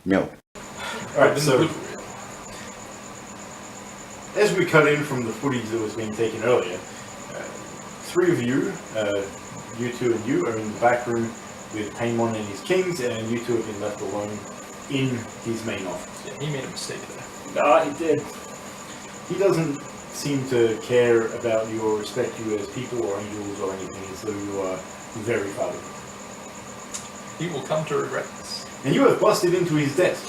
No. Alright, so as we cut in from the footage that was being taken earlier, three of you, you two and you, are in the back room with Paimon and his kings, and you two have been left alone in his main office. Yeah, he made a mistake there. Ah, he did. He doesn't seem to care about you or respect you as people or angels or anything, as though you are very far below. He will come to regret this. And you have busted into his desk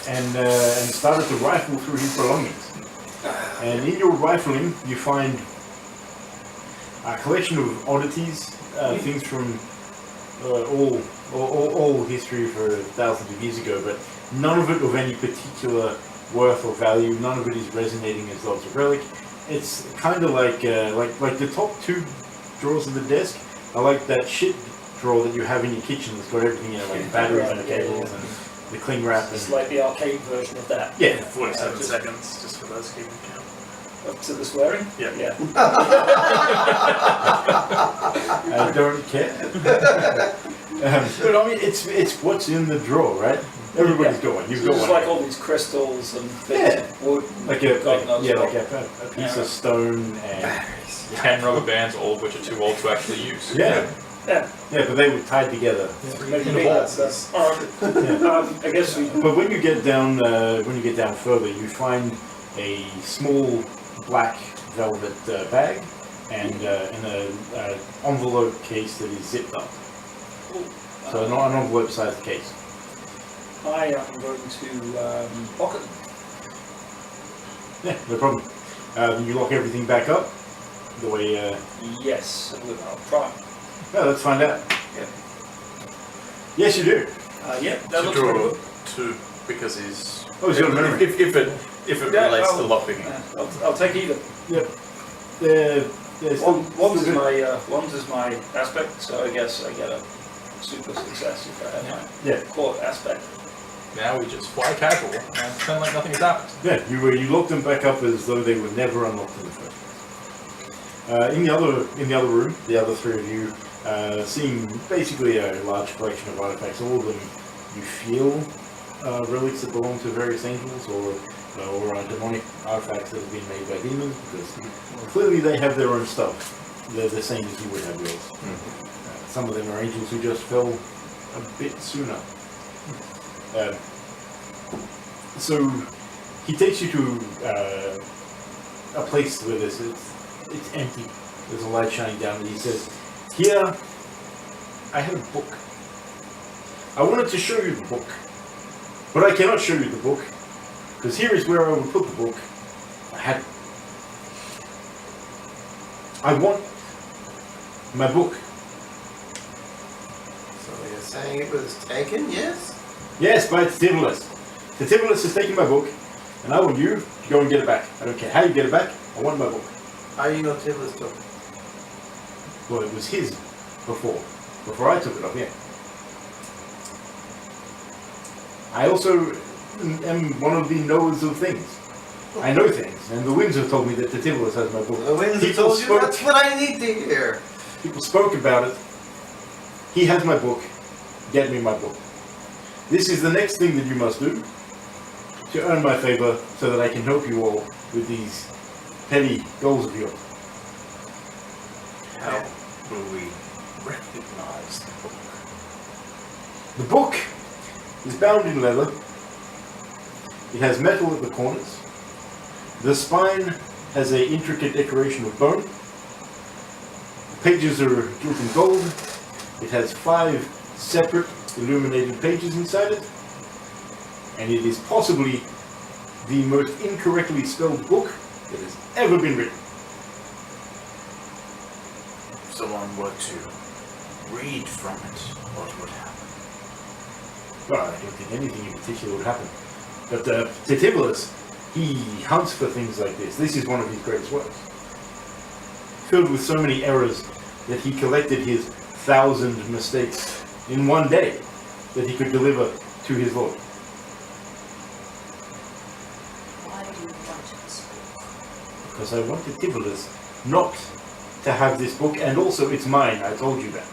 and started to rifle through his belongings. And in your rifling, you find a collection of oddities, things from all history for thousands of years ago, but none of it of any particular worth or value. None of it is resonating as though it's a relic. It's kind of like the top two drawers of the desk are like that shit drawer that you have in your kitchen that's got everything in it, like batteries and cables and the cling wrap. It's like the arcade version of that. Yeah, 47 seconds, just for those keeping count. Up to the swearing? Yeah. Yeah. I don't care. But I mean, it's what's in the drawer, right? Everybody's going. You've got It's one. like all these crystals and bits of wood. Like a piece of stone and 10 rubber bands, all of which are too old to actually use. yeah, but they were tied together. Maybe In a big, ball. so- I guess we... But when you get down further, you find a small black velvet bag and in an envelope case that is zipped up. So not an envelope-sized case. I am going to pocket them. Yeah, no problem. You lock everything back up the way. Yes, I'll try. Yeah, let's find out. Yeah. Yes, you do. Yeah, that To looks pretty draw good. two, because he's... Oh, he's got a memory. If it Yeah, relates I'll- to lockpicking. I'll take either. Yep. One's is my aspect, so I guess I get a super success if I have my core aspect. Now we just fly casual and pretend like nothing has happened. Yeah, you locked them back up as though they were never unlocked in the first place. In the other room, the other three of you seeing basically a large collection of artifacts. All of them, you feel relics that belong to various angels or demonic artifacts that have been made by demons, because clearly they have their own stuff. They're the same as you would have yours. Some of them are angels who just fell a bit sooner. So he takes you to a place where it's empty. There's a light shining down, and he says, "Here, I have a book. I wanted to show you the book, but I cannot show you the book, because here is where I would put the book. I had it. I want my book." So you're saying it was taken, yes? Yes, by Titivolus. Titivolus has taken my book, and I want you to go and get it back. I don't care how you get it back, I want my book. How do you know Tibbles took it? Well, it was his before I took it off, yeah. I also am one of the knowers of things. I know things, and the winds have told me that Titivolus has my book. The winds have People told you? spoke- That's what I need to hear. People spoke about it. He has my book. Get me my book. This is the next thing that you must do to earn my favor so that I can help you all with these petty goals of yours. How will we recognize the book? The book is bound in leather. It has metal at the corners. The spine has an intricate decoration of bone. The pages are gilt in gold. It has 5 separate illuminated pages inside it. And it is possibly the most incorrectly spelled book that has ever been written. If someone were to read from it, what would happen? Well, I don't think anything in particular would happen. But Titivolus, he hunts for things like this. This is one of his greatest works. Filled with so many errors that he collected his 1,000 mistakes in one day that he could deliver to his Lord. Why do you want this book? Because I wanted Titivolus not to have this book, and also it's mine, I told you that.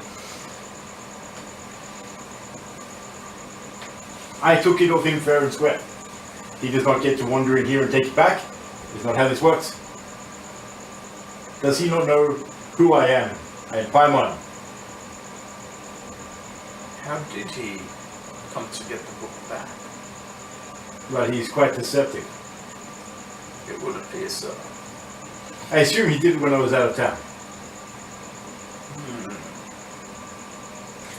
I took it off him fair and square. He does not get to wander in here and take it back. It's not how this works. Does he not know who I am? I am Paimon. How did he come to get the book back? But he's quite deceptive. It would appear so. I assume he did it when I was out of town.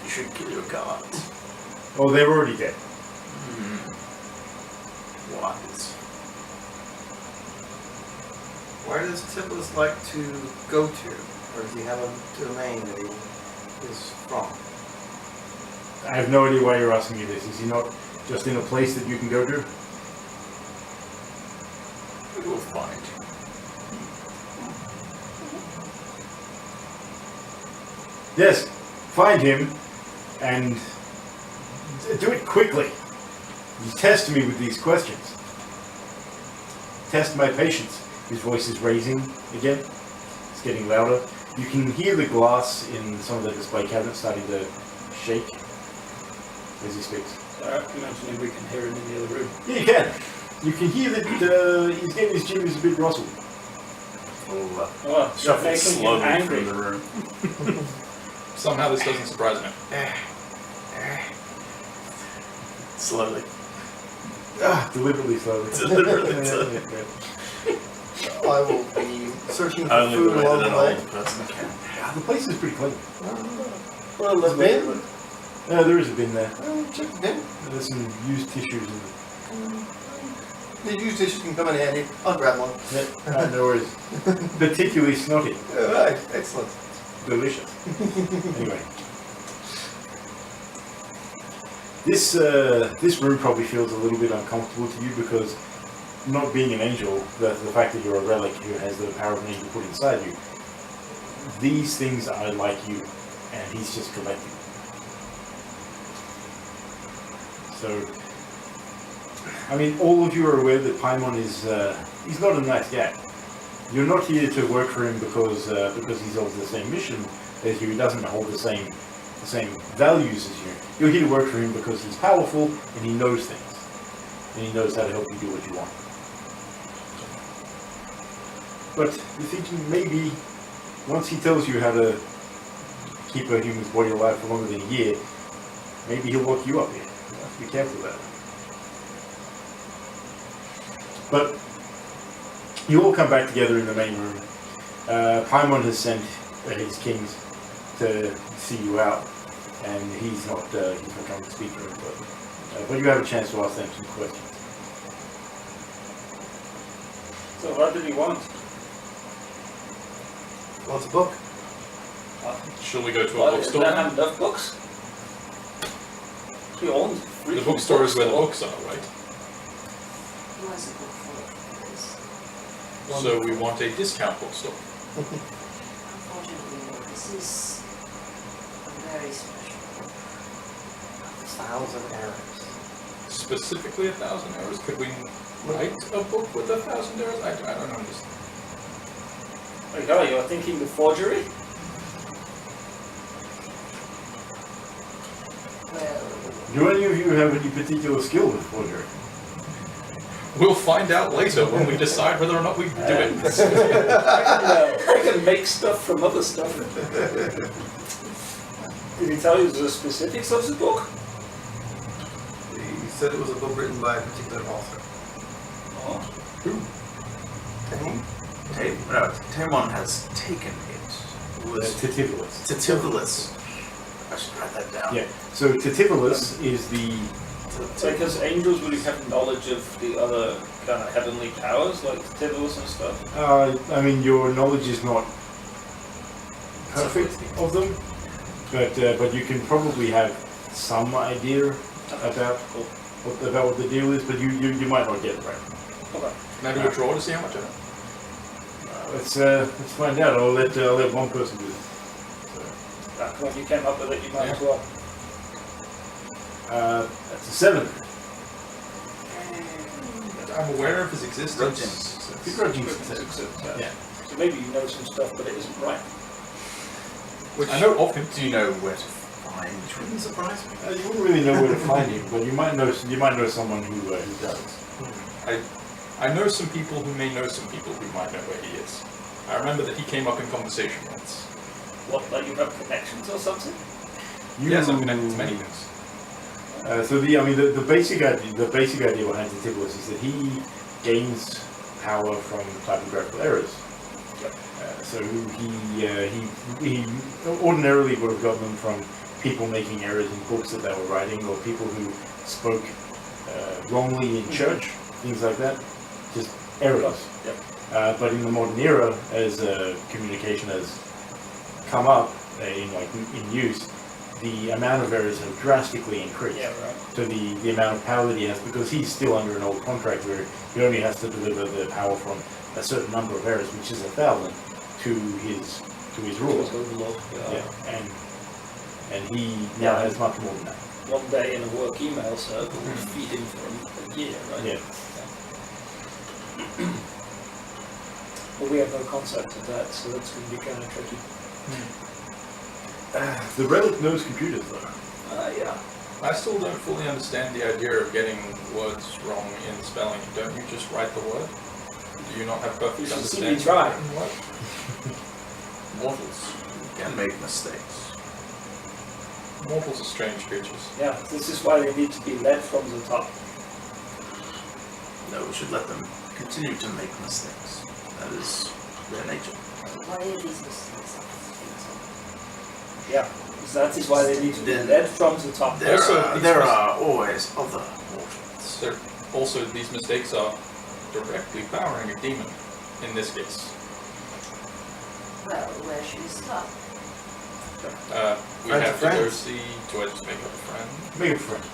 You should kill your guards. Oh, they were already dead. Wise. Where does Tiblis like to go to? Or does he have a domain that he is from? I have no idea why you're asking me this. Is he not just in a place that you can go to? We will find you. Yes, find him and do it quickly. You test me with these questions. Test my patience. His voice is raising again. It's getting louder. You can hear the glass in some of the display cabinets starting to shake as he speaks. Imagining we can hear him in the other room. Yeah, you can. You can hear that he's getting his jimmys a bit rustled. Oh, Shuffle making him slowly angry. through the room. Somehow this doesn't surprise me. Slowly. Deliberately slowly. Deliberately slowly. I will be searching for Only food the way along that the an way. old person can. The place is pretty clean. Well, the bin? There is a bin there. Check the bin. There's some used tissues in it. The used dishes can come in handy. I'll grab one. Yeah, no worries. Particularly snotty. Alright, excellent. Delicious. Anyway. This room probably feels a little bit uncomfortable to you because not being an angel, the fact that you're a relic who has the power of an angel put inside you, these things are like you, and he's just collecting. So, I mean, all of you are aware that Paimon is, he's not a nice guy. You're not here to work for him because he's of the same mission as you. He doesn't hold the same values as you. You're here to work for him because he's powerful and he knows things, and he knows how to help you do what you want. But you're thinking maybe once he tells you how to keep a human's body alive for longer than a year, maybe he'll lock you up here. You have to be careful about it. But you all come back together in the main room. Paimon has sent his kings to see you out, and he's not coming to speak to him, but you have a chance to ask them some questions. So what did he want? What's a book? Shall we go to a Well, bookstore? don't have enough books. We own The bookstore is where the books are, right? He wants a book full of things. So we want a discount bookstore. Unfortunately, no, this is a very special book. 1,000 errors. Specifically 1,000 errors. Could we write a book with 1,000 errors? I don't understand. Okay, you're thinking the forgery? Well, Do any of you have any particular skill with forgery? We'll find out later when we decide whether or not we do it. I can make stuff from other stuff. Did he tell you the specifics of the book? He said it was a book written by a particular author. Oh. Tamon has taken it. It was Titivolus. Titivolus. I should write that down. Yeah. So Titivolus is the. Because angels would have knowledge of the other kind of heavenly powers, like Tibulus and stuff. I mean, your knowledge is not perfect of them, but you can probably have some idea about what the deal is, but you might not get it right. Okay. Can I do a draw to see how much I know? Let's find out. I'll let one person do it. When you came up with it, you might as well. That's a 7. I'm aware of his existence. Begrudging success. Yeah. So maybe you know some stuff, but it isn't right. I know of him. Do you know where to find find, which wouldn't surprise me. You wouldn't really know where to find him, but you might know someone who does. I know some people who may know some people who might know where he is. I remember that he came up in conversation once. What, like you have connections or something? Yes, I'm connected to many things. So the basic idea behind Tibulus is that he gains power from typographical errors. So he ordinarily would have gotten them from people making errors in books that they were writing, or people who spoke wrongly in church, things like that. Just errors. But in the modern era, as communication has come up in use, the amount of errors have drastically increased. Yeah, right. So the amount of power that he has, because he's still under an old contract where he only has to deliver the power from a certain number of errors, which is 1,000, to his ruler. Yeah. And he now has much more than that. One day in a work email server would feed him for a year, right? Yeah. Well, we have no concept of that, so that's going to be kind of tricky. The Relic knows computers, though. Yeah. I still don't fully understand the idea of getting words wrong in spelling. Don't you just write the word? Do you not have perfect You should see me understanding? try. What? Mortals can make mistakes. Mortals are strange creatures. Yeah, this is why they need to be led from the top. No, we should let them continue to make mistakes. That is their nature. Why are these mistakes? Yeah, that is why they need to be led from the top. There Also, are always other mortals. Also, these mistakes are directly powering a demon, in this case. Well, where should we start? We Friends have of to go friends. see... Do I just make up a friend? Make a friend.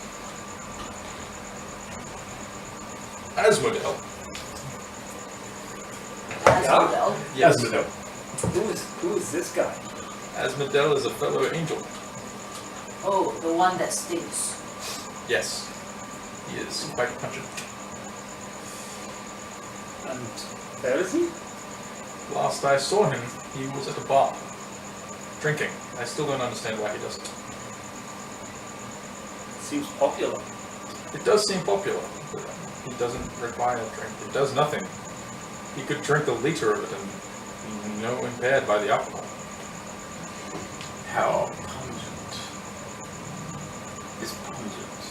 Asmodel. Asmodel. Yes. Asmodel. Who is this guy? Asmodel is a fellow angel. Oh, the one that stinks. Yes. He is quite pungent. And where is he? Last I saw him, he was at a bar. Drinking. I still don't understand why he does it. Seems popular. It does seem popular, but he doesn't require a drink. It does nothing. He could drink a liter of it and be no impaired by the alcohol. How pungent is pungent?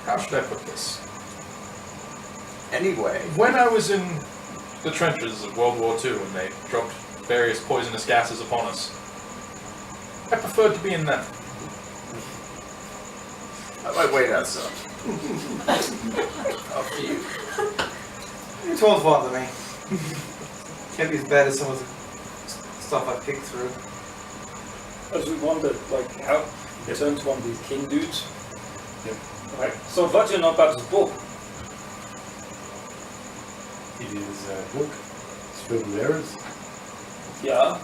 How should I put this? Anyway, When I was in the trenches of World War II and they dropped various poisonous gases upon us, I preferred to be in them. I might wait outside. After you. You told bother me. Can't be as bad as some of the stuff I picked through. As we wondered, like, how he turned to one of these king dudes. Yep. Right. So what do you know about this book? It is a book. It's filled with errors. Yeah.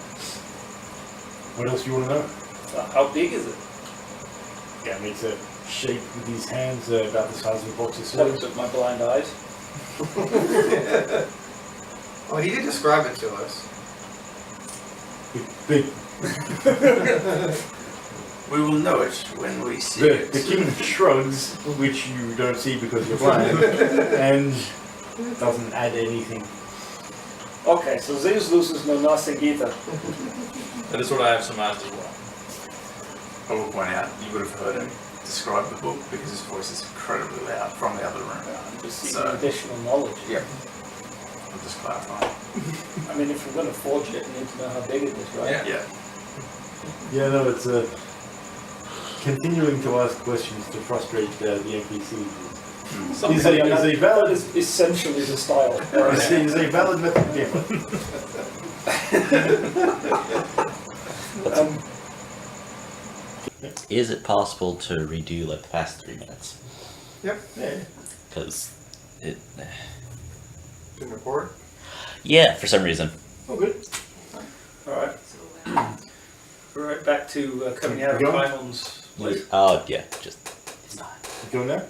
What else do you want to know? How big is it? Yeah, it makes a shape with these hands about the size of a box of According cereal. to my blind eyes. Oh, he did describe it to us. Big. We will know it when we see The it. king shrugs, which you don't see because you're blind, and doesn't add anything. Okay, so Zeus loses no nothing either. That is what I have surmised as well. I will point out, you would have heard him describe the book because his voice is incredibly loud from the other room. I'm just seeking So- additional knowledge. Yep. I'm just clarifying. I mean, if we're going to forge it, we need to know how big it is, right? Yeah. Yeah. Yeah, no, it's continuing to ask questions to frustrate the NPCs. Is a That valid is essentially the style. is a valid method of gameplay. Is it possible to redo like the past 3 minutes? Yep. Yeah. Because it. Didn't record. Yeah, for some reason. Oh, good. Alright. We're right back to coming out of Go. Pylon's place. Oh yeah, just it's not. You going there?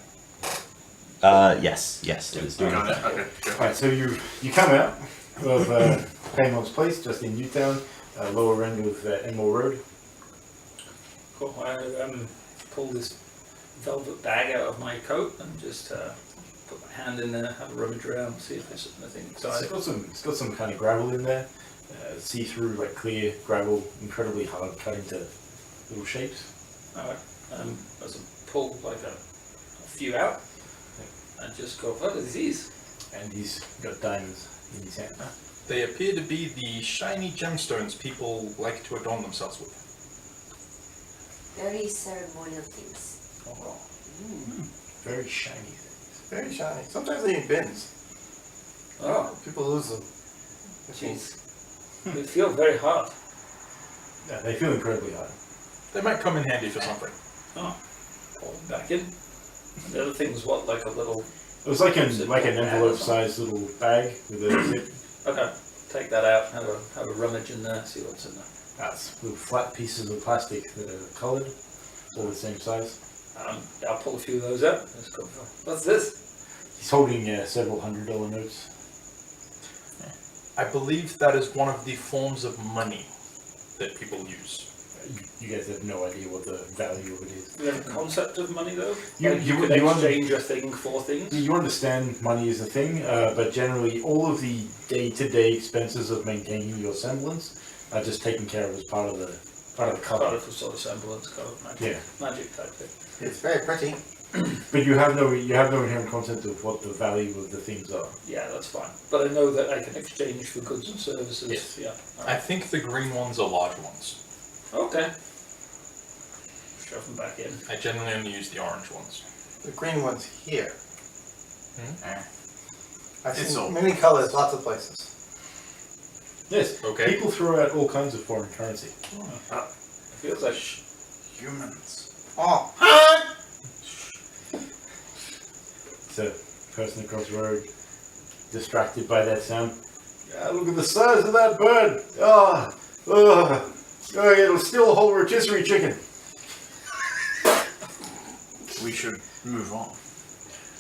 Yes, it is doing Okay, that. okay, go. Alright, so you come out of Paymon's place, just in Newtown, lower end of Enmore Road. Cool. I pull this velvet bag out of my coat and just put my hand in there, have a rummage around, see if there's anything exciting. It's got some kind of gravel in there. See-through, like clear gravel, incredibly hard, cut into little shapes. Alright. As I pull like a few out, and just go, what are these? And he's got diamonds in his hand. They appear to be the shiny gemstones people like to adorn themselves with. Very ceremonial things. Oh, well. Very shiny things. Very shiny. Sometimes they need bins. Oh, People lose them. jeez. They feel very hard. Yeah, they feel incredibly hard. They might come in handy for something. Oh, pull them back in. And the other thing was what, like a little... It was like an Zip like an bag or envelope-sized little bag with a zip. Okay, take that out, have a rummage in there, see what's in there. That's little flat pieces of plastic that are coloured, all the same size. I'll pull a few of those out. Let's go for... What's this? He's holding several $100 notes. I believe that is one of the forms of money that people use. You guys have no idea what the value of it is. Do you have a concept of money though? You Could exchange a thing for things? You understand money is a thing, but generally all of the day-to-day expenses of maintaining your semblance are just taken care of as part of the Part cover. of a sort of semblance, kind of magic type thing. It's very pretty. But you have no inherent concept of what the value of the things are. Yeah, that's fine. But I know that I can exchange for goods and services. Yes. Yeah. I think the green ones are large ones. Okay. Shove them back in. I generally only use the orange ones. The green one's here. I've It's seen all- many colors, lots of places. Yes. Okay. People throw out all kinds of foreign currency. It feels like Humans. Oh, So, person across the road, distracted by that sound. Yeah, look at the size of that bird. It'll steal a whole rotisserie chicken. We should move on.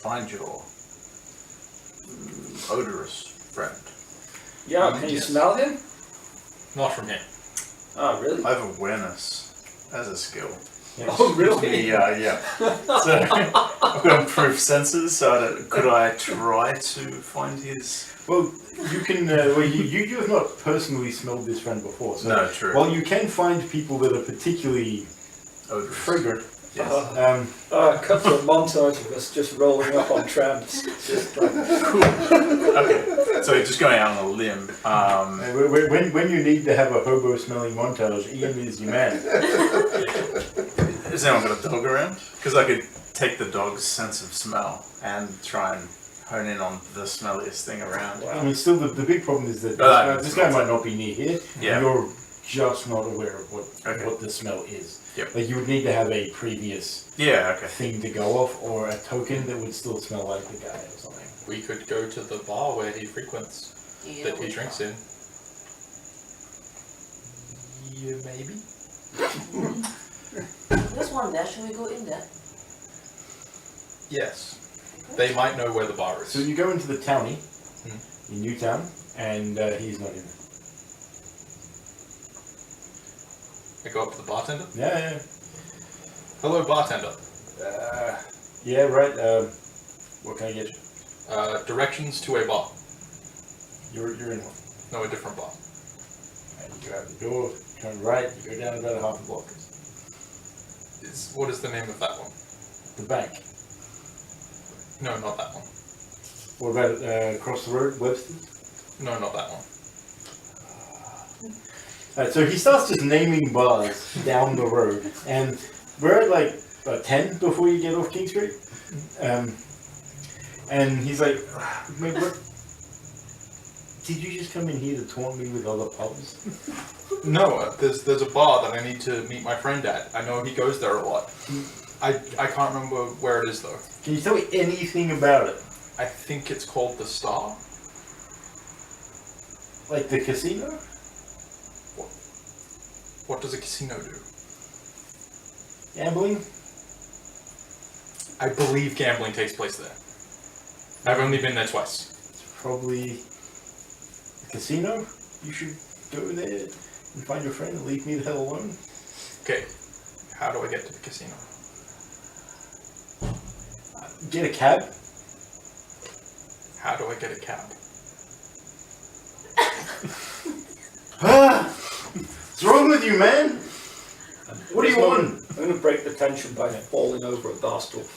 Find your odorous friend. yeah. Can you Yes. smell him? Not from here. Oh, really? I have awareness as a skill. Oh, really? Yeah. So I've got improved senses. So could I try to find his? Well, you can. You have not personally smelled this friend before. So No, true. while you can find people that are particularly Odorous. fragrant, Yes. Cut to a montage of us just rolling up on tramps. Just like, Okay. So just going out on a limb. when you need to have a hobo smelling montage, Ian is your man. Has anyone got a dog around? Because I could take the dog's sense of smell and try and hone in on the smelliest thing around. I mean, still the big problem is that this guy might not be near here. Yeah. You're just not aware of Okay. what the smell is. Yep. Like you would need to have a previous Yeah. Okay. thing to go off, or a token that would still smell like the guy or something. We could go to the bar where he frequents, Yeah, that he drinks in. Yeah, maybe. There's one there. Shall we go in there? Yes. They might know where the bar is. So you go into the townie in Newtown, and he's not in there. I go up to the bartender. Yeah. Hello, bartender. Yeah, right. What can I get you? Directions to a bar. You're in one. No, a different bar. And you go out the door, turn right, you go down about a half a block. What is the name of that one? The bank. No, not that one. What about across the road, Webster's? No, not that one. Alright, so he starts just naming bars down the road, and we're at like 10 before you get off King Street. And he's like, "Mate, what? Did you just come in here to taunt me with other pubs?" No, there's a bar that I need to meet my friend at. I know he goes there a lot. I can't remember where it is though. Can you tell me anything about it? I think it's called the Star. Like the casino? What does a casino do? Gambling? I believe gambling takes place there. I've only been there twice. It's probably a casino. You should go there and find your friend and leave me the hell alone. Okay. How do I get to the casino? Get a cab. How do I get a cab? What's wrong with you, man? What do you want? I'm going to break the tension by falling over a bar stool.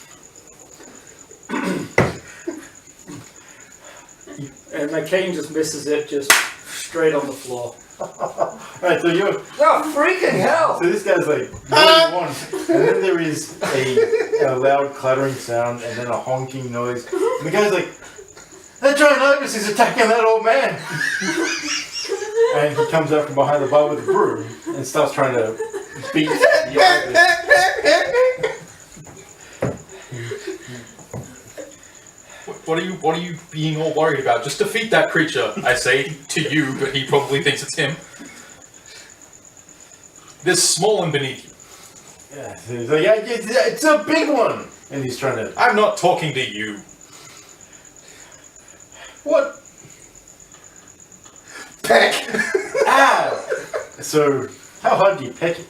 And my cane just misses it, just straight on the floor. Alright, so you're. Oh, freaking hell! So this guy's like, what do you want? And then there is a loud clattering sound and then a honking noise. And the guy's like, that giant ibis is attacking that old man! And he comes out from behind the bar with a broom and starts trying to beat the ibis. What are you being all worried about? Just defeat that creature, I say to you, but he probably thinks it's him. This small and beneath you. Yeah, so he's like, yeah, it's a big one! And he's trying to. I'm not talking to you. What? Peck! Ah! So, how hard do you peck it?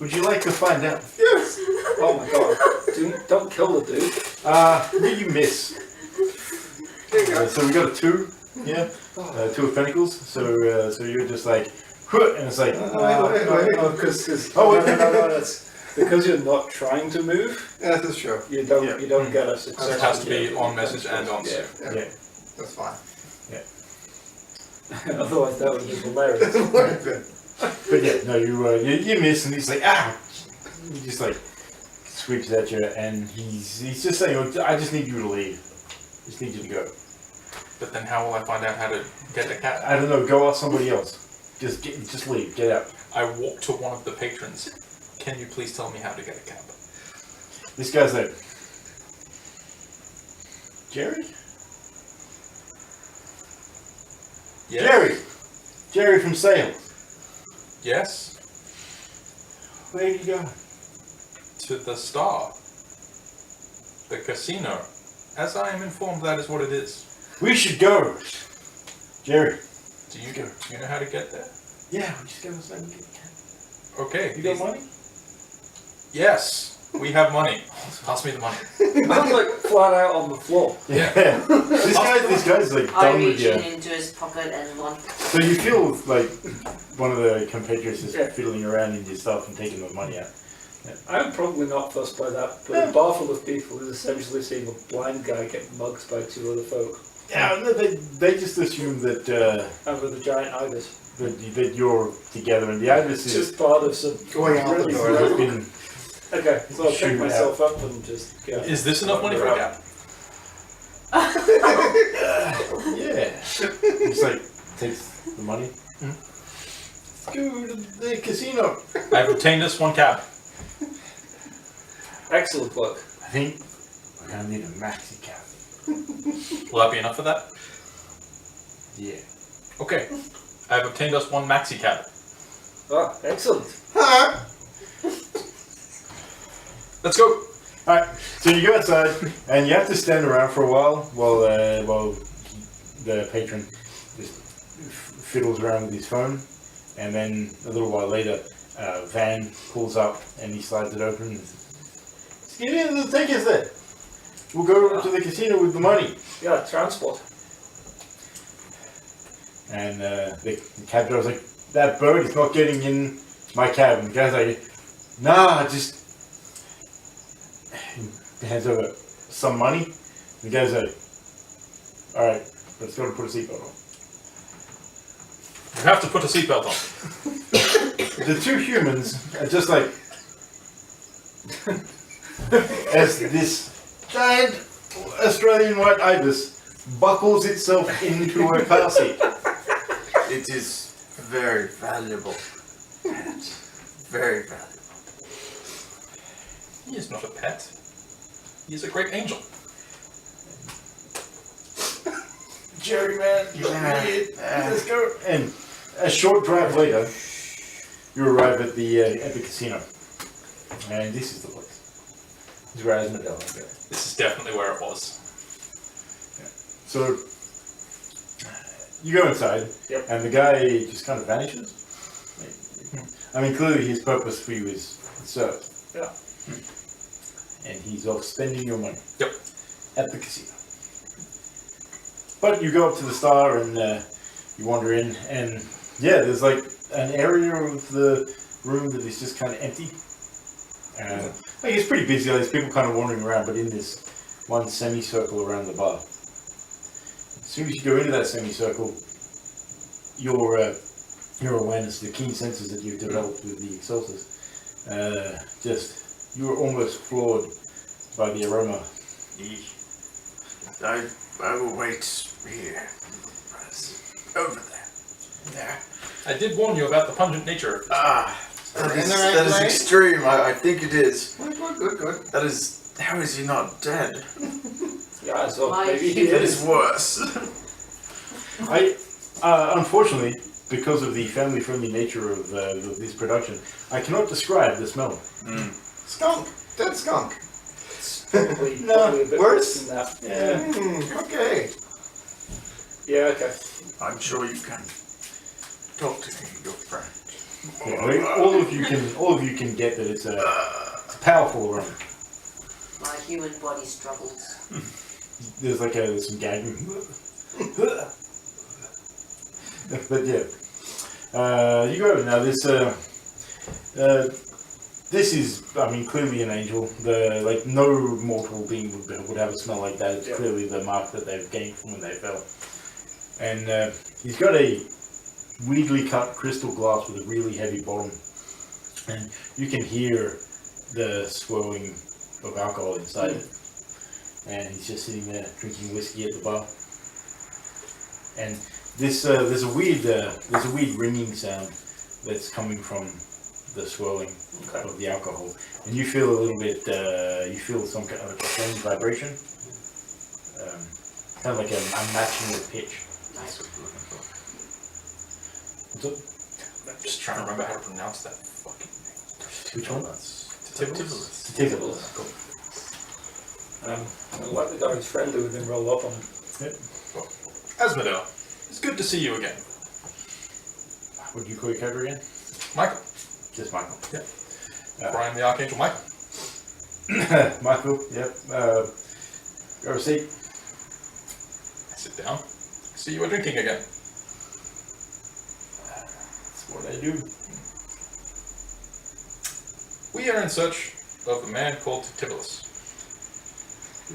Would you like to find out? Yes! Oh my god. Don't kill the dude. You miss. There you go. So we got a 2, yeah? 2 of Pentacles, so you're just like, "Huh," and it's like, Wait. No, that's because you're not trying to move. Yeah, that's true. You don't get a success. It has to be on message and on Yeah. suit. yeah. That's fine. Otherwise, that would be hilarious. Would have been. But yeah, no, you miss, and he's like, ah! He just like sweeps at you, and he's just saying, oh, I just need you to leave. Just need you to go. But then how will I find out how to get a cab? I don't know, go ask somebody else. Just leave, get out. I walk to one of the patrons. Can you please tell me how to get a cab? This guy's like, Jerry? Yes. Jerry from sales. Yes. Where did you go? To the Star. The casino. As I am informed, that is what it is. We should go. Jerry. Do you know how to get there? Yeah, we just go outside and get a cab. Okay. You got money? Yes. We have money. Pass me the money. I'm like flat out on the floor. Yeah. this guy's like I done with reach you. into his pocket and one. So you feel like one of the compatriots is fiddling around in your stuff and taking the money out. I'm probably not fussed by that, but a bar full of people is essentially seeing a blind guy get mugged by 2 other folk. Yeah, no, they just assume that And with a giant ibis. that you're together, and the ibis It's is just part of some Going out the really door. has been. Okay, so I'll pick Shoot myself up and just go. Is this enough money for a cab? Yeah. He's like takes the money. Let's go to the casino. I've obtained us one cab. Excellent work. I think we're gonna need a maxi cab. Will that be enough for that? Yeah. Okay. I've obtained us one maxi cab. Ah, excellent. Let's go. Alright, so you go outside, and you have to stand around for a while while the patron just fiddles around with his phone, and then a little while later, a van pulls up, and he slides it open, and says, get in, the take us there. We'll go to the casino with the money. Yeah, transport. And the cab driver's like, that boat is not getting in my cab. And the guy's like, nah, just... He hands over some money. The guy's like, alright, let's go to put a seatbelt on. You have to put a seatbelt on. The 2 humans are just like... as this giant Australian white ibis buckles itself into a car seat. It is very valuable. Very valuable. He is not a pet. He is a great angel. Jerry, man, let's go. And a short drive later, you arrive at the casino, and this is the place. This is where Asmodee is. This is definitely where it was. So you go inside, and the guy just kind of vanishes. I mean, clearly his purpose for you is So. Yeah. And he's off spending your money. Yep. At the casino. But you go up to the Star and you wander in, and yeah, there's like an area of the room that is just kind of empty. Like it's pretty busy. There's people kind of wandering around, but in this one semicircle around the bar. As soon as you go into that semicircle, your awareness, the keen senses that you've developed with the Exaltus, you were almost floored by the aroma. I will wait here. Over there. I did warn you about the pungent nature of this. That is extreme. I think it is. Good. That is. How is he not dead? Yeah, so My maybe he hero. That is. is worse. Unfortunately, because of the family-friendly nature of this production, I cannot describe the smell. Skunk. Dead skunk. Probably a bit worse? than that. Yeah. Okay. Yeah, okay. I'm sure you can talk to your friend. Yeah, I mean, all of you can get that it's a powerful aroma. My human body struggles. There's like some gagging. But yeah, you go over now. This is, I mean, clearly an angel. No mortal being would have a smell like that. It's clearly the mark that they've gained from when they fell. And he's got a weirdly cut crystal glass with a really heavy bottom, and you can hear the swirling of alcohol inside it. And he's just sitting there drinking whiskey at the bar. And there's a weird ringing sound that's coming from the swirling of the alcohol, and you feel a little bit. You feel some kind of a strange vibration, kind of like a matching the pitch. Nice. What's up? I'm just trying to remember how to pronounce that fucking name. Which one? Titivulus. Titivulus. Like the guy's friend who we've been rolled up on. Asmodel, it's good to see you again. What do you call your character again? Michael. Just Michael. Yeah. Brian the Archangel Michael. Michael. Yep. Grab a seat. Sit down. See you are drinking again. That's what I do. We are in search of a man called Titivulus.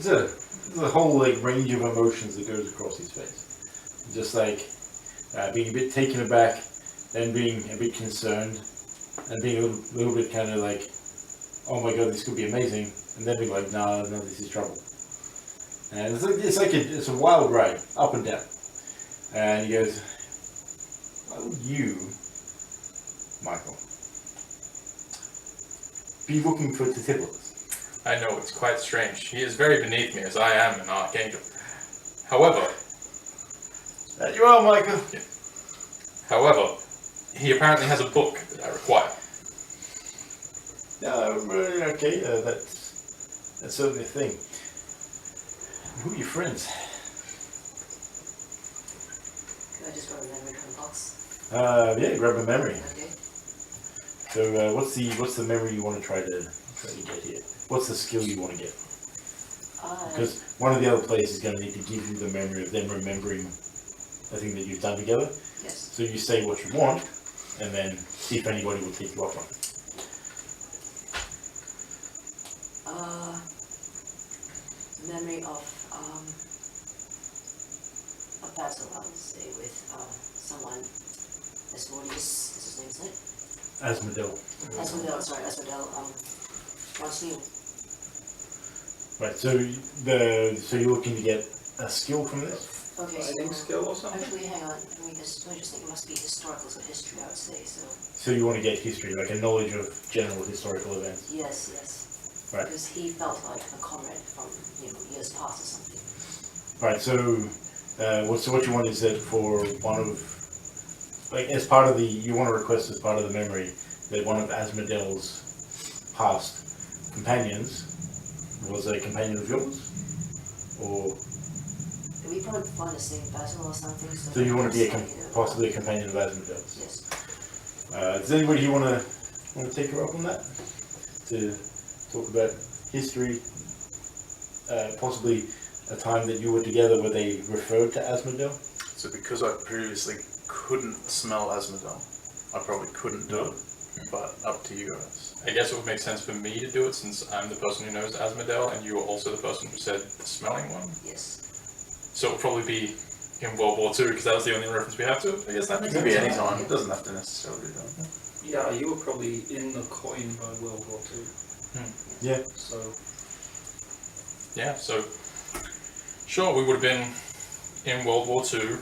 There's a whole range of emotions that goes across his face. Just like being a bit taken aback, then being a bit concerned, and being a little bit kind of like, oh my god, this could be amazing, and then being like, no, this is trouble. And it's a wild ride, up and down. And he goes, why would you, Michael, be looking for Titivulus? I know, it's quite strange. He is very beneath me, as I am an archangel. However, You are, Michael. however, he apparently has a book that I require. Okay, that's certainly a thing. Who are your friends? Can I just grab a memory from the box? Yeah, grab a memory. Okay. So, what's the memory you want to try to get here? What's the skill you want to get? Because one of the other players is going to need to give you the memory of them remembering the thing that you've done together. Yes. So you say what you want, and then see if anybody will take you up on it. Memory of a battle, I would say, with someone. Asmodeus is his name, is it? Asmodel. Asmodel, sorry, Asmodel. What's new? Right. So you're looking to get a skill from this? Okay, Fighting so skill or something? actually, hang on. Let me just think. It must be historical, so history, I would say. So So you want to get history, like a knowledge of general historical events. yes. Right. Because he felt like a comrade from years past or something. Right. So what you want is that for one of, like, as part of you want to request as part of the memory that one of Asmodel's past companions was a companion of yours, or And we probably find the same battle or something. so you want to be it's possibly a companion of Asmodel's. Yes. Does anybody want to take her up on that? to talk about history, possibly a time that you were together where they referred to Asmodel? So because I previously couldn't smell Asmodel, I probably couldn't do it, but up to you guys. I guess it would make sense for me to do it since I'm the person who knows Asmodel and you are also the person who said the smelling one. Yes. So it would probably be in World War II because that was the only reference we have to it. I guess that makes Maybe sense. any time. It doesn't have to necessarily be done. Yeah, you were probably in the coin by World War II. Yeah. So Yeah, so sure, we would have been in World War II.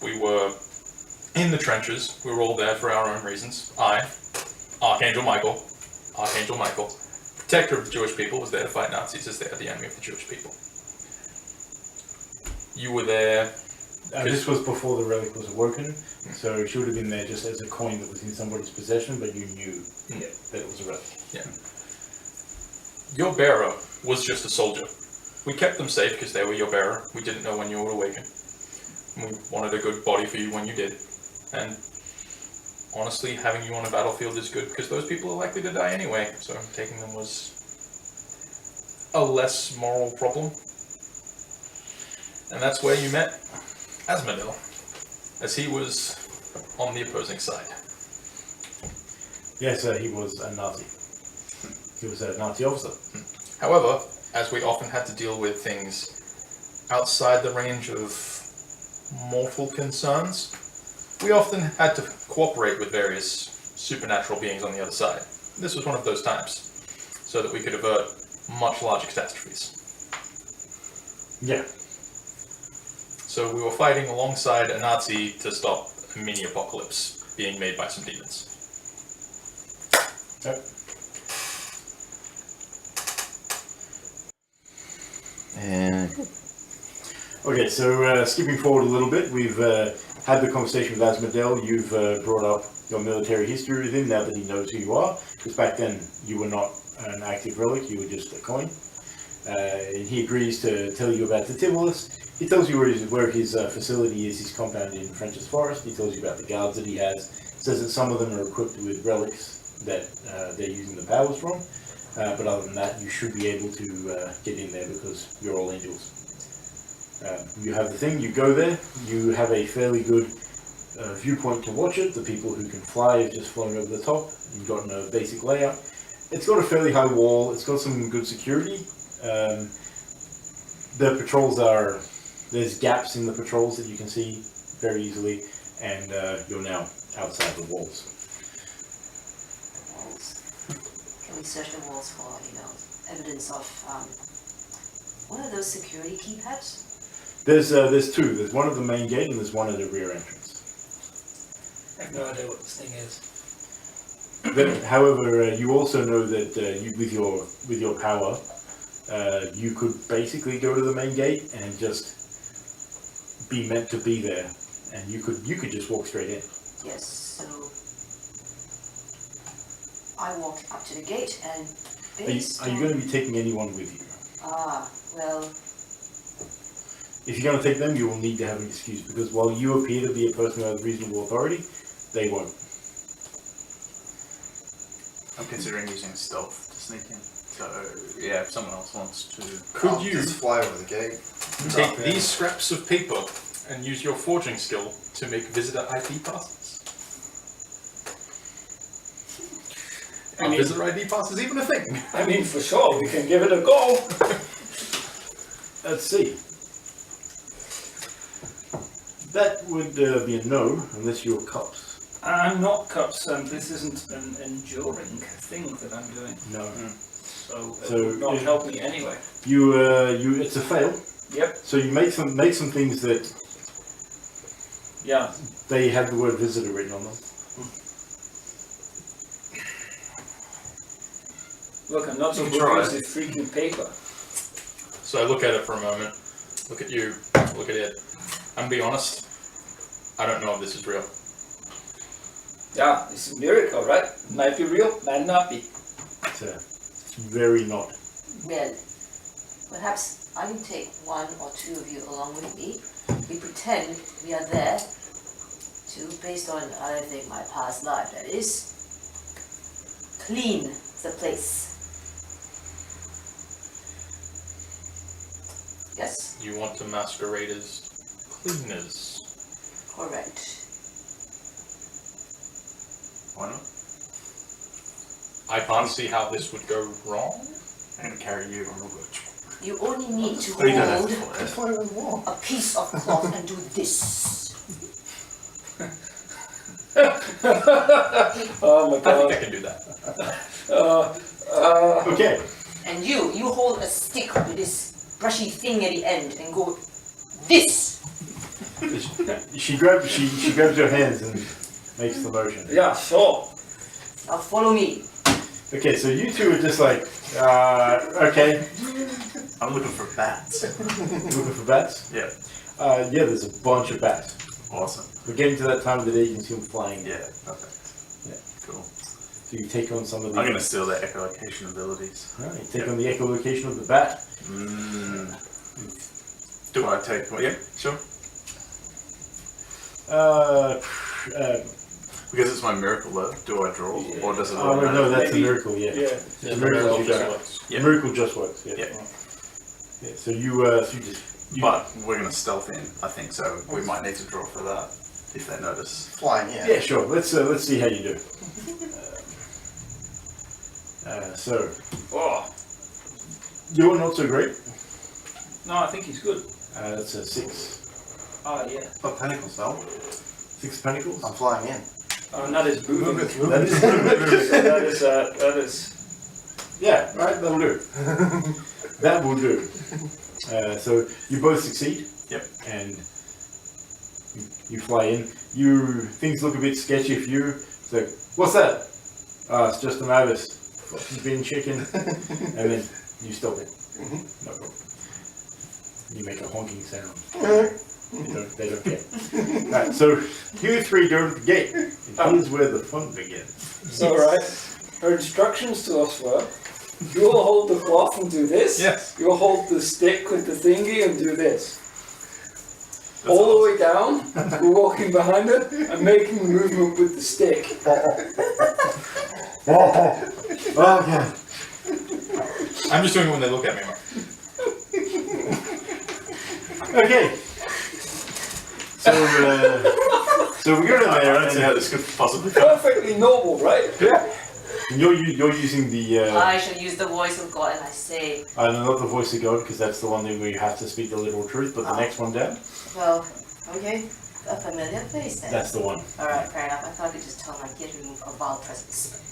We were in the trenches. We were all there for our own reasons. I, Archangel Michael, protector of the Jewish people, was there to fight Nazis as they are the enemy of the Jewish people. You were there. This was before the relic was awoken, so it should have been there just as a coin that was in somebody's possession, but you knew that it was a relic. Yeah. Your bearer was just a soldier. We kept them safe because they were your bearer. We didn't know when you would awaken. We wanted a good body for you when you did. And honestly, having you on a battlefield is good because those people are likely to die anyway. So taking them was a less moral problem. And that's where you met Asmodel, as he was on the opposing side. Yes, he was a Nazi. He was a Nazi officer. However, as we often had to deal with things outside the range of mortal concerns, we often had to cooperate with various supernatural beings on the other side. This was one of those times, so that we could avert much larger catastrophes. Yeah. So we were fighting alongside a Nazi to stop a mini-apocalypse being made by some demons. Yep. And Okay, so skipping forward a little bit, we've had the conversation with Asmodel. You've brought up your military history with him now that he knows who you are, because back then you were not an active relic, you were just a coin. He agrees to tell you about the Tivolus. He tells you where his facility is, his compound in French's Forest. He tells you about the guards that he has. Says that some of them are equipped with relics that they're using the powers from. But other than that, you should be able to get in there because you're all angels. You have the thing, you go there, you have a fairly good viewpoint to watch it. The people who can fly have just flown over the top. You've gotten a basic layout. It's got a fairly high wall, it's got some good security. The patrols are, there's gaps in the patrols that you can see very easily, and you're now outside the walls. Walls. Can we search the walls for, evidence of, what are those security keypads? There's two. There's one at the main gate and there's one at the rear entrance. I have no idea what this thing is. But, however, you also know that you, with your power, you could basically go to the main gate and just be meant to be there, and you could just walk straight in. Yes, so I walk up to the gate and Are you going to be taking anyone with you? Well, If you're going to take them, you will need to have an excuse, because while you appear to be a person who has reasonable authority, they won't. I'm considering using stealth to sneak in. So, yeah, if someone else wants to... Could you just fly over the gate? take drop in. these scraps of paper and use your forging skill to make visitor ID passes? I mean- visitor ID pass is even a thing. I mean, for sure, we can give it a go. Let's see. That would be a no, unless you're cups. I'm not cups, and this isn't an enduring thing that I'm doing. No. So it So, would not yeah. help me anyway. It's a fail. Yep. So you make some things that Yeah. they have the word visitor written on them. Look, I'm not so You good try. with the freaking paper. So I look at it for a moment, look at you, look at it, and be honest, I don't know if this is real. Yeah, it's a miracle, right? Might be real, might not be. It's very not. well, perhaps I can take one or two of you along with me. We pretend we are there to, based on, I think, my past life, that is, clean the place. Yes, You want to masquerade as cleaners. correct. Why not? I can't see how this would go wrong. I'm gonna carry you on the watch. You only need to Oh, you don't have hold to fly. That's why I was wrong. a piece of cloth and do this. Oh my I think god. I can do that. Okay. And you hold a stick with this brushy thing at the end and go this. She grabs your hands and makes the motion. Yeah, sure. Now follow me. Okay, so you two are just like, okay, I'm looking for bats. looking for bats. Yeah. Yeah, there's a bunch of bats. Awesome. We're getting to that time of the day you can see them flying. Yeah. Perfect. Yeah. Cool. So you take on some of the. I'm gonna steal their echolocation abilities. You take on the echolocation of the bat. Do I take? Well, yeah. Sure. Because it's my miracle though. Do I draw, or does it? Oh no, automatically- that's a Maybe. miracle. Yeah. Yeah. The miracle just just works. Yeah. Miracle just works. Yeah. Yeah. Yeah. So you just. But we're gonna stealth in, I think, so we might need to draw for that if they notice. Flying, yeah. Yeah, sure. Let's see how you do. So Oh. you're not so great. No, I think he's good. That's a 6. Oh yeah. Oh, pentacles, no? 6 pentacles. I'm flying in. Oh, and that is moving. That is. that is. Yeah, right. That'll do. That will do. So you both succeed. Yep. And you fly in. Things look a bit sketchy for you. It's like, what's that? It's just an ibis. Fucking bean chicken. And then you stop it. No problem. You make a honking sound. They don't care. Right, so you three go to the gate. And here's where the fun begins. So right. Her instructions to us were: you'll hold the cloth and do this. Yes. You'll hold the stick with the thingy and do this. All the way down, we're walking behind her and making the movement with the stick. Oh, yeah. I'm just doing it when they look at me. Okay. So we go to I there, don't see how and this could possibly go. Perfectly normal, right? yeah. You're using the I shall use the voice of God and I say, not the voice of God, because that's the one thing where you have to speak the literal truth. But the next one down, well, okay, a familiar face then. that's the one. Alright, fair enough. I thought I could just tell my kid to remove a vile presence.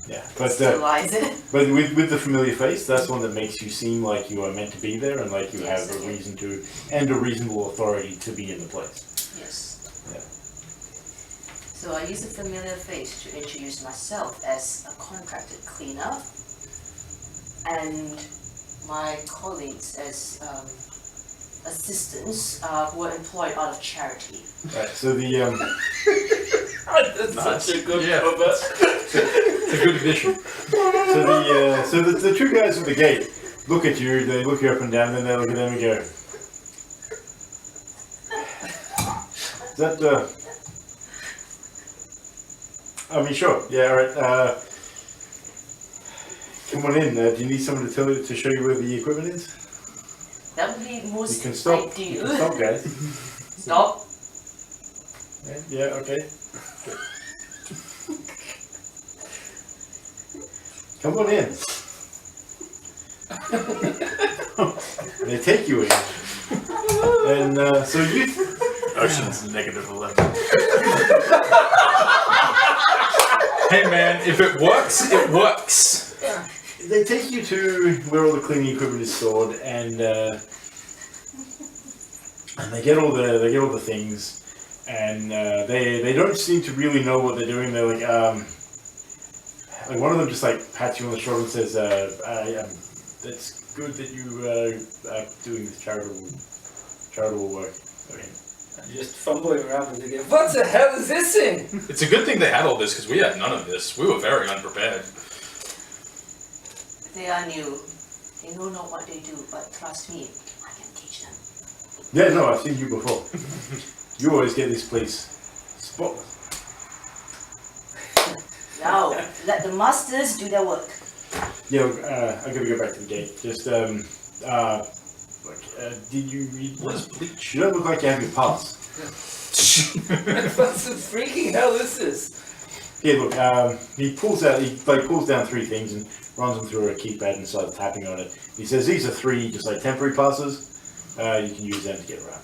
Yeah. But Sterilize it. but with the familiar face, that's one that makes you seem like you are meant to be there and like you Yes, have a okay. reason to and a reasonable authority to be in the place. Yes. Yeah. So I use a familiar face to introduce myself as a contracted cleaner and my colleagues as assistants who are employed out of charity. Right. So the That's such a good cover. It's a good addition. so the two guys at the gate look at you. They look you up and down. Then they look at them and go, "Is that I mean, sure. Yeah. All right. Come on in. Do you need someone to show you where the equipment is? That would be You most can stop. You ideal. can stop, guys. Stop. Yeah. Okay. Come on in. They take you in, and so you. Ocean's -11. Hey man, if it works, it works. They take you to where all the cleaning equipment is stored, and they get all the things, and they don't seem to really know what they're doing. They're like one of them just like pats you on the shoulder and says, "That's good that you are doing this charitable work." Okay. Just fumbling around with it again. What the hell is this thing? It's a good thing they had all this because we had none of this. We were very unprepared. They are new. They know not what they do, but trust me, I can teach them. Yeah, no, I've seen you before. You always get this place spotless. Now, let the masters do their work. Yeah, look, I gotta go back to the gate. Just, did you read? What is bleach? You don't look like you have your pass. What the freaking hell is this? Yeah, look, he pulls down 3 things and runs them through a keypad and starts tapping on it. He says these are 3 just like temporary passes. You can use them to get around.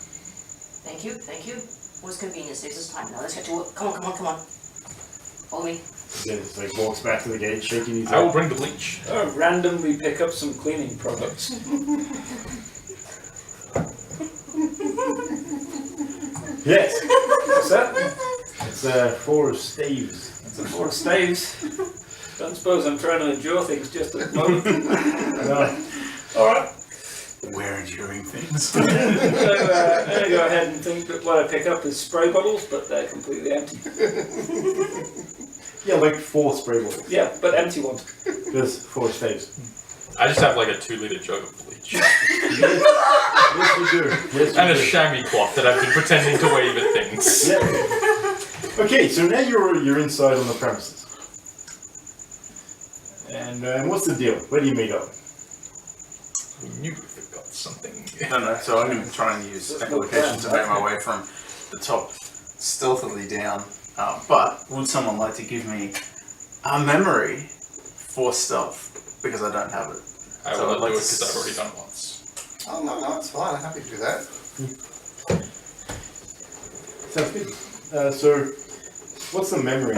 Thank you, thank you. Most convenient, saves us time. Now let's get to work. Come on, come on, come on. Follow me. Then it's like walks back to the gate, shaking his I will head. bring the bleach. Randomly pick up some cleaning products. Yes, What's that? it's 4 staves. It's a 4 staves. Don't suppose I'm trying to endure things just at the moment. No. Alright. We're enduring things. So I'm gonna go ahead and think that what I pick up is spray bottles, but they're completely empty. Yeah, like 4 spray bottles. Yeah, but empty ones. There's 4 staves. I just have like a 2-liter jug of bleach. Yes, you do. Yes, you And a do. chamois cloth that I've been pretending to wave at things. Yeah. Okay, so now you're inside on the premises. And what's the deal? Where do you meet up? We knew we forgot something. No, so I'm going to try and use echolocation to make my way from the top stealthily down. But would someone like to give me a memory for stealth? Because I don't have it. I So will I'd not like do it to because I've already done it once. Oh, no, it's fine. I'm happy to do that. Sounds good. So, what's the memory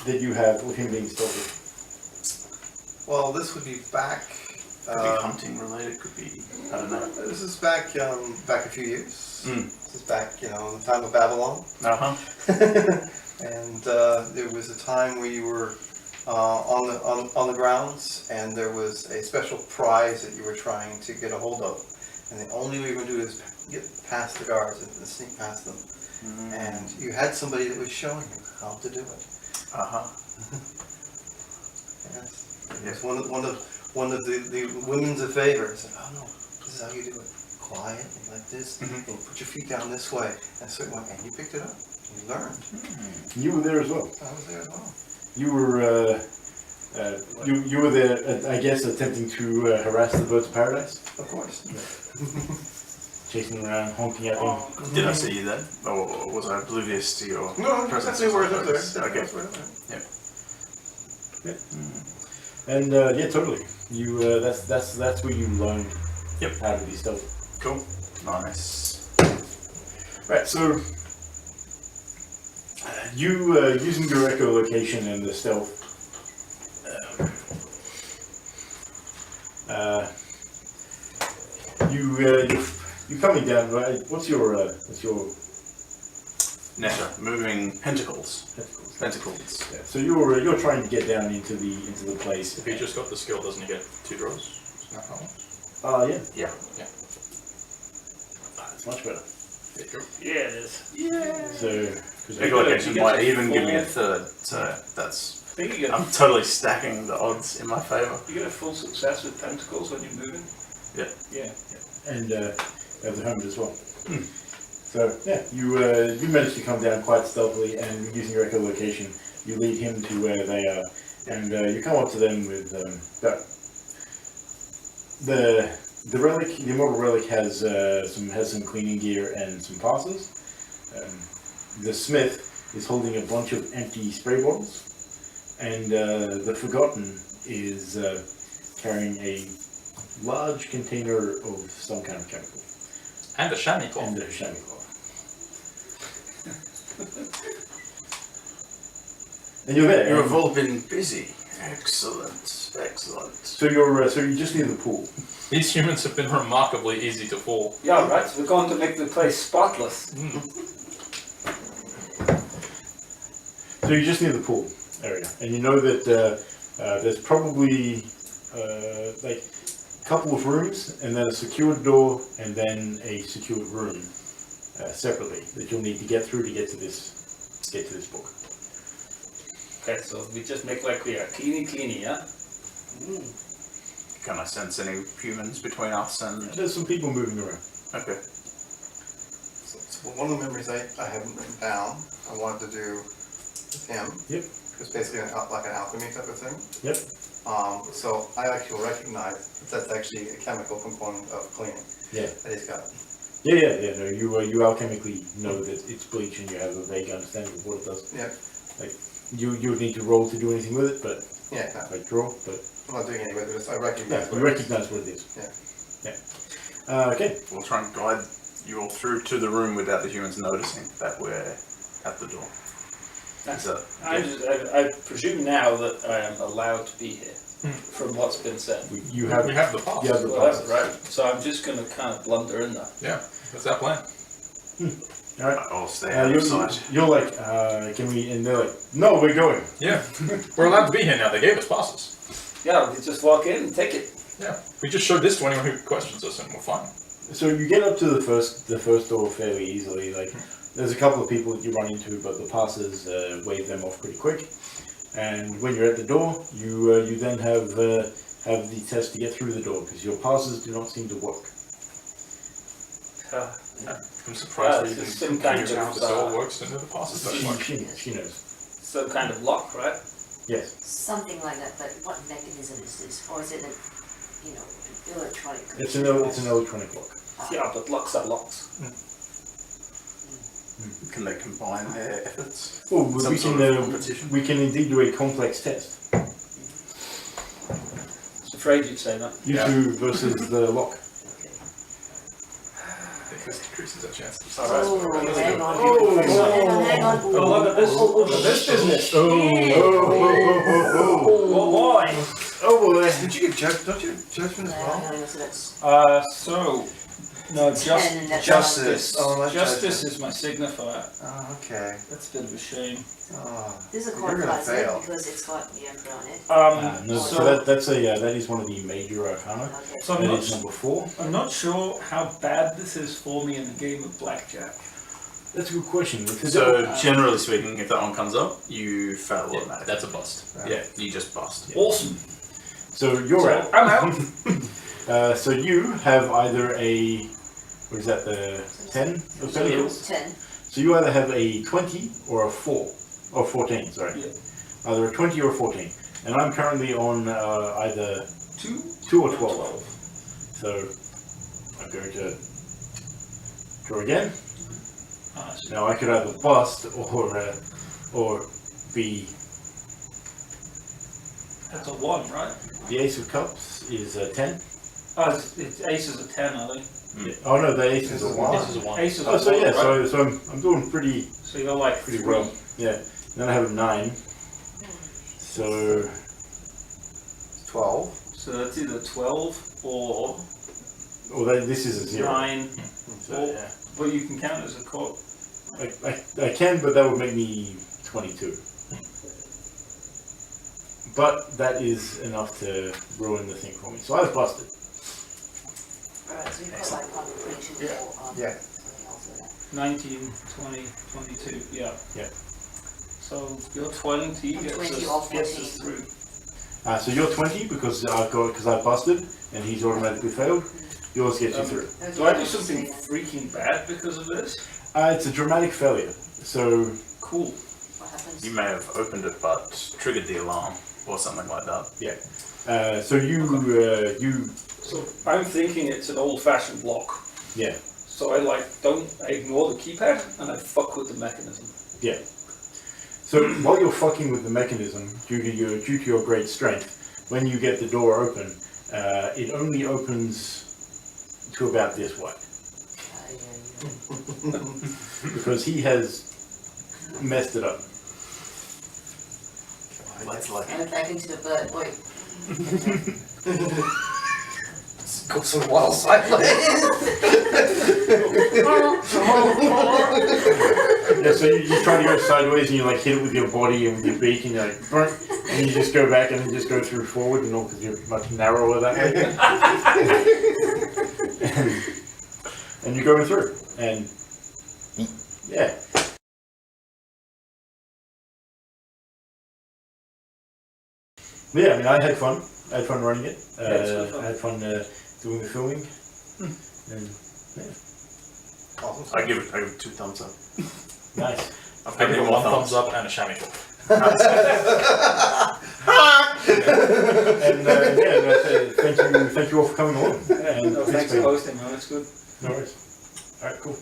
that you have with him being stealthy? Well, this would be back. Could be hunting related, could be, I don't know. This is back a few years. Mm. This is back, in the time of Babylon. Uh-huh. And there was a time where you were on the grounds, and there was a special prize that you were trying to get a hold of, and the only way you were going to do it is get past the guards and sneak past them. Mm. And you had somebody that was showing you how to do it. Uh-huh. Yes. Yes. One of the women's of favor said, "Oh no, this is how you do it. Quietly like this, Mhm. and you put your feet down this way, and a certain way, and you picked it up. You learned. You were there as well. I was there as well. You were you were there, I guess, attempting to harass the birds of paradise, Of course. chasing around, honking at them. Did I see you then? Or was I oblivious to your No, presence? that's the word up there. Okay. That's word up there. And yeah, totally. You that's where you learned Yep. how to be stealthy. Cool. Nice. Right, so you using your echolocation and the stealth, you're coming down. Right? What's your Netta, moving pentacles. tentacles? Pentacles. Yeah, so you're trying to get down into the place. If he just got the skill, doesn't he get 2 draws? Isn't that how it works? Yeah. Yeah. It's much better. There you go. Yeah, it is. So, because Echolocation you might get even give me a full- 3rd, so that's... I think you get, I'm totally stacking the odds in my favour. you get a full success with pentacles when you're moving. Yeah. Yeah. and at the hermit as well. So yeah, you managed to come down quite stealthily, and using your echolocation, you lead him to where they are, and you come up to them with the relic. The immortal relic has some cleaning gear and some passes. The smith is holding a bunch of empty spray bottles, and the forgotten is carrying a large container of some kind of chemical. And a chamois cloth. And a chamois cloth. And you're there. You've all been busy. Excellent. Excellent. So you're just near the pool. These humans have been remarkably easy to fool. Yeah, right. So we're going to make the place spotless. So you're just near the pool area, and you know that there's probably like a couple of rooms, and then a secured door, and then a secured room separately that you'll need to get through to get to this book. Okay, so we just make like we are cleany, yeah? Can I sense any humans between us and... There's some people moving around. Okay. So one of the memories I haven't written down, I wanted to do with him. Yep. it's basically like an alchemy type of thing. Yep. So I actually recognize that's actually a chemical component of cleaning. Yeah. That he's got. Yeah. No, you alchemically know that it's bleach, and you have a vague understanding of what it does. Yeah. Like you would need to roll to do anything with it, but Yeah. like draw. But I'm not doing any with it. I yeah, recognize. you recognize what it is. Yeah. Okay. We'll try and guide you all through to the room without the humans noticing that we're at the door. So, I presume now that I am allowed to be here, from what's been said. You have We have the pass. you have the Well, that's passes. right. So I'm just going to kind of blunder in there. Yeah, that's our plan. All right. I'll stay out of sight. You're like, can we? And they're like, no, we're going. Yeah, we're allowed to be here now. They gave us passes. Yeah, we just walk in and take it. Yeah, we just showed this to anyone who questions us, and we're fine. So you get up to the first door fairly easily. Like, there's a couple of people that you run into, but the passers wave them off pretty quick. And when you're at the door, you then have the test to get through the door because your passes do not seem to work. I'm surprised we it's even some kind figured out of, the door works and the passes don't work. She knows. Some kind of lock, right? Yes. Something like that, but what mechanism is this? Or is it an electronic? It's an electronic lock. Yeah, but locks are locks. Can they combine their efforts? Well, Some sort of competition? we can indeed do a complex test. I was afraid you'd say that. You two versus the lock. I think this decreases our chances. Oh, hang on. Oh. Hang on. Oh, look at this. Look at this business. Oh boy. boy! Did you get judged? Don't you have judgment as well? No, so that's No, Ten, and that's justice. Oh, that's Justice is my signifier. Oh, okay. That's a bit of a shame. Oh, this is a You're card gonna isn't it? fail. Because it's got the emperor on it. No, so that is one of the major arcana. Okay. So That is number 4. I'm not sure how bad this is for me in a game of blackjack. That's a good question. So, generally speaking, if that one comes up, you fail automatically. That's a bust. Yeah, you just bust. Awesome. So you're So, out. I'm out. So you have either a, what is that, the 10 of pentacles? 10. So you either have a 20 or a 4, or 14, sorry. Yeah. Either a 20 or a 14. And I'm currently on either 2 2 or 12. So I'm going to draw again. Now I could either bust or be. That's a 1, right? The Ace of Cups is a 10. Oh, it's aces are 10, are they? Yeah. Oh no, the Ace is a 1. This is a 1. Aces Oh, are so 1, yeah, right? so I'm doing pretty So you're like pretty 3. well. Yeah. Then I have a 9. So 12. So that's either 12 or this is a 0. 9. So, yeah. But you can count as a chord. I can, but that would make me 22. But that is enough to ruin the thing for me. So I was busted. Alright, so you've got like 22 Yeah. or Yeah. something else like that. 19, 20, 22, yeah. Yeah. So your 20 I'm gets 20 or us 14. through. So you're 20 because I busted and he's automatically failed. Yours gets you through. Okay, Do I do I'll something say that. freaking bad because of this? It's a dramatic failure. So Cool. What happens? You may have opened it but triggered the alarm or something like that. so you So I'm thinking it's an old-fashioned lock. yeah. So I ignore the keypad and I fuck with the mechanism. So while you're fucking with the mechanism, due to your great strength, when you get the door open, it only opens to about this wide because he has messed it up. Let's like And back into the bird. Wait. Go some wild side Yeah, so you try to go sideways and you like hit it with your body and with your beak and you're like, "Burn," and you just go back and then just go through forward and all because you're much narrower that way. and you're going through and yeah. Yeah, I mean, I had fun. I had fun running it. it's really fun. I had fun doing the filming. And Awesome. I give it 2 thumbs up. nice. I've I got give more one thumbs. thumbs up and a chamois. And thank you all for coming along. Yeah, no, thanks for hosting, man. It's good. No worries. All right, cool.